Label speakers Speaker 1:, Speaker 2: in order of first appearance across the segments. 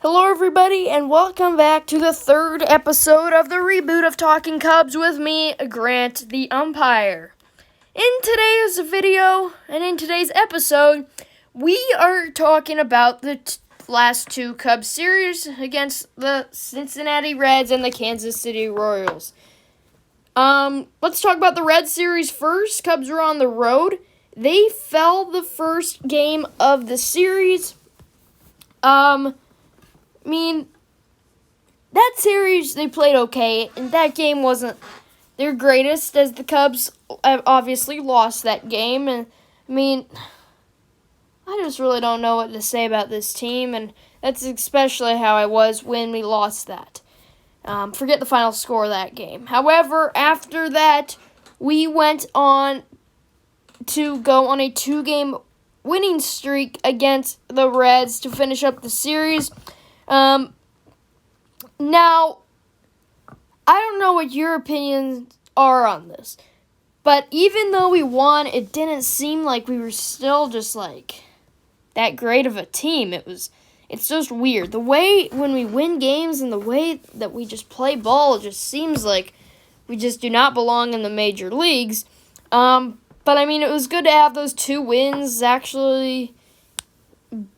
Speaker 1: Hello, everybody, and welcome back to the third episode of the reboot of Talking Cubs with me, Grant, the umpire. In today's video, and in today's episode, we are talking about the last two Cubs series against the Cincinnati Reds and the Kansas City Royals. Let's talk about the Reds series first. Cubs were on the road. They fell the first game of the series. That series, they played okay, and that game wasn't their greatest, as the Cubs obviously lost that game, and, I just really don't know what to say about this team, and that's especially how I was when we lost that. Forget the final score of that game. However, after that, we went on to go on a 2-game winning streak against the Reds to finish up the series. Now, I don't know what your opinions are on this, but even though we won, it didn't seem like we were still just, that great of a team. It's just weird. The way when we win games and the way that we just play ball, it just seems like we just do not belong in the major leagues. But, it was good to have those 2 wins actually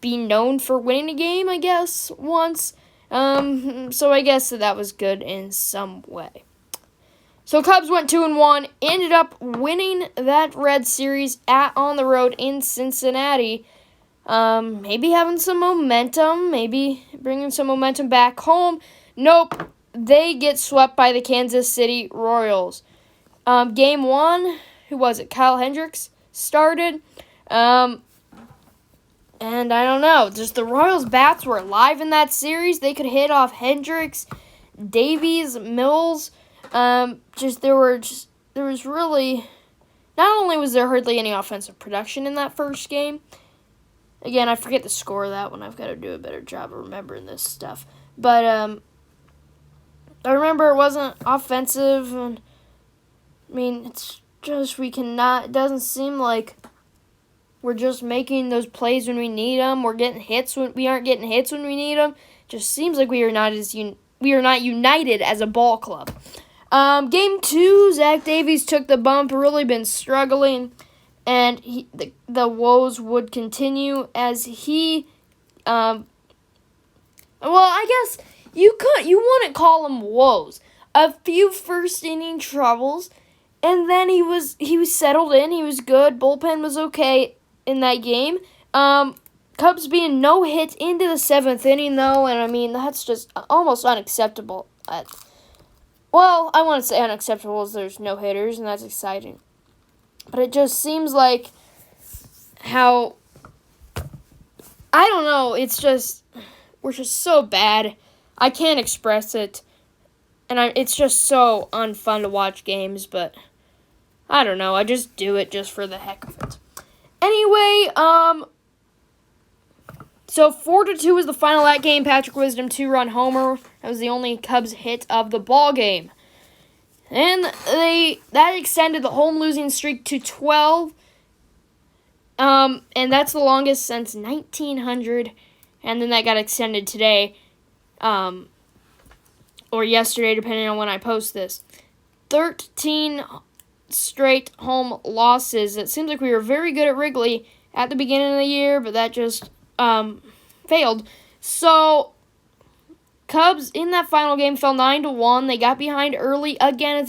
Speaker 1: be known for winning a game, I guess, once. So I guess that was good in some way. So Cubs went 2-1, ended up winning that Red series on the road in Cincinnati. Maybe having some momentum, maybe bringing some momentum back home. Nope, they get swept by the Kansas City Royals. Game 1, who was it? Kyle Hendricks started. And I don't know, just the Royals' bats were alive in that series. They could hit off Hendricks, Davies, Mills. There was really, not only was there hardly any offensive production in that first game. Again, I forget the score of that one. I've got to do a better job of remembering this stuff. But I remember it wasn't offensive. And it's just it doesn't seem like we're just making those plays when we need them. We're getting hits when we aren't getting hits when we need them. Just seems like we are not united as a ball club. Game 2, Zach Davies took the bump. Really been struggling, and the woes would continue as he. I guess you wouldn't call them woes. A few first inning troubles, and then he was settled in. He was good. Bullpen was okay in that game. Cubs being no hit into the 7th inning, though, and that's just almost unacceptable. I want to say unacceptable as there's no hitters, and that's exciting. But it just seems like how, I don't know, we're just so bad. I can't express it, and it's just so unfun to watch games, but I don't know, I just do it just for the heck of it. Anyway, so 4-2 was the final of that game. Patrick Wisdom 2-run homer. That was the only Cubs hit of the ball game. And that extended the home losing streak to 12. And that's the longest since 1900. And then that got extended today, or yesterday, depending on when I post this. 13 straight home losses. It seems like we were very good at Wrigley at the beginning of the year, but that just failed. So Cubs in that final game fell 9-1. They got behind early again, as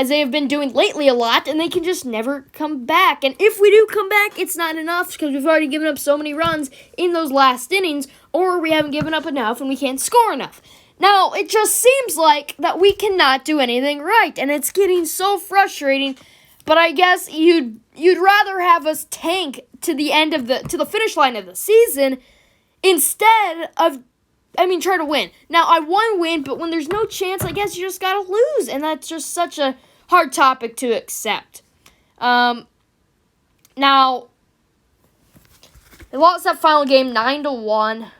Speaker 1: they have been doing lately a lot, and they can just never come back. And if we do come back, it's not enough because we've already given up so many runs in those last innings, or we haven't given up enough and we can't score enough. Now, it just seems like that we cannot do anything right, and it's getting so frustrating. But I guess you'd rather have us tank to the finish line of the season instead of try to win. Now, I want to win, but when there's no chance, I guess you just gotta lose, and that's just such a hard topic to accept. Now, they lost that final game 9-1.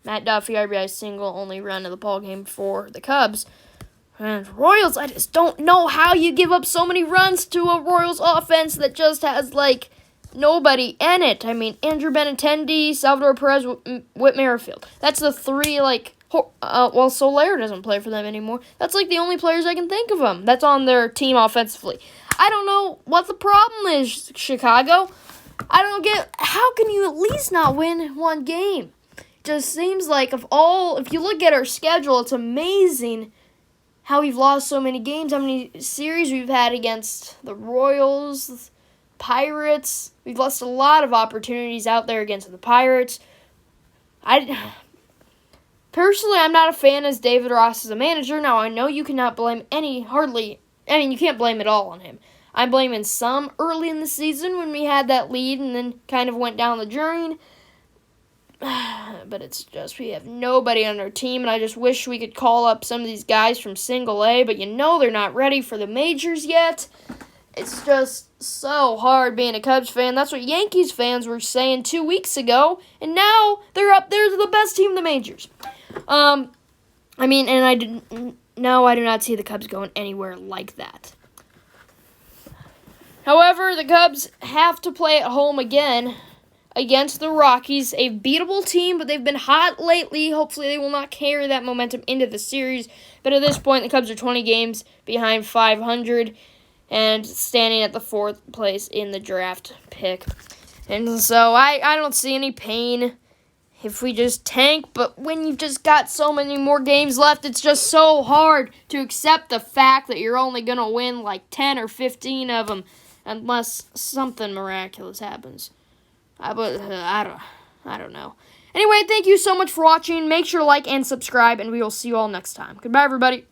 Speaker 1: Matt Duffy, RBI single, only run of the ball game for the Cubs. And Royals, I just don't know how you give up so many runs to a Royals offense that just has, nobody in it. I mean, Andrew Benintendi, Salvador Perez, Whit Merrifield. That's the three, like, well, Soler doesn't play for them anymore. That's, like, the only players I can think of them that's on their team offensively. I don't know what the problem is, Chicago. I don't get, how can you at least not win one game? Just seems like if you look at our schedule, it's amazing how we've lost so many games, how many series we've had against the Royals, Pirates. We've lost a lot of opportunities out there against the Pirates. Personally, I'm not a fan as David Ross as a manager. Now, I know you cannot blame you can't blame it all on him. I'm blaming some early in the season when we had that lead and then kind of went down the drain. But it's just we have nobody on our team, and I just wish we could call up some of these guys from Single A, but they're not ready for the majors yet. It's just so hard being a Cubs fan. That's what Yankees fans were saying 2 weeks ago, and now they're up there to the best team in the majors. I do not see the Cubs going anywhere like that. However, the Cubs have to play at home again against the Rockies, a beatable team, but they've been hot lately. Hopefully they will not carry that momentum into the series. But at this point, the Cubs are 20 games behind 500 and standing at the 4th place in the draft pick. And so I don't see any pain if we just tank, but when you've just got so many more games left, it's just so hard to accept the fact that you're only going to win like 10 or 15 of them unless something miraculous happens. I don't know. Anyway, thank you so much for watching. Make sure to like and subscribe, and we will see you all next time. Goodbye, everybody.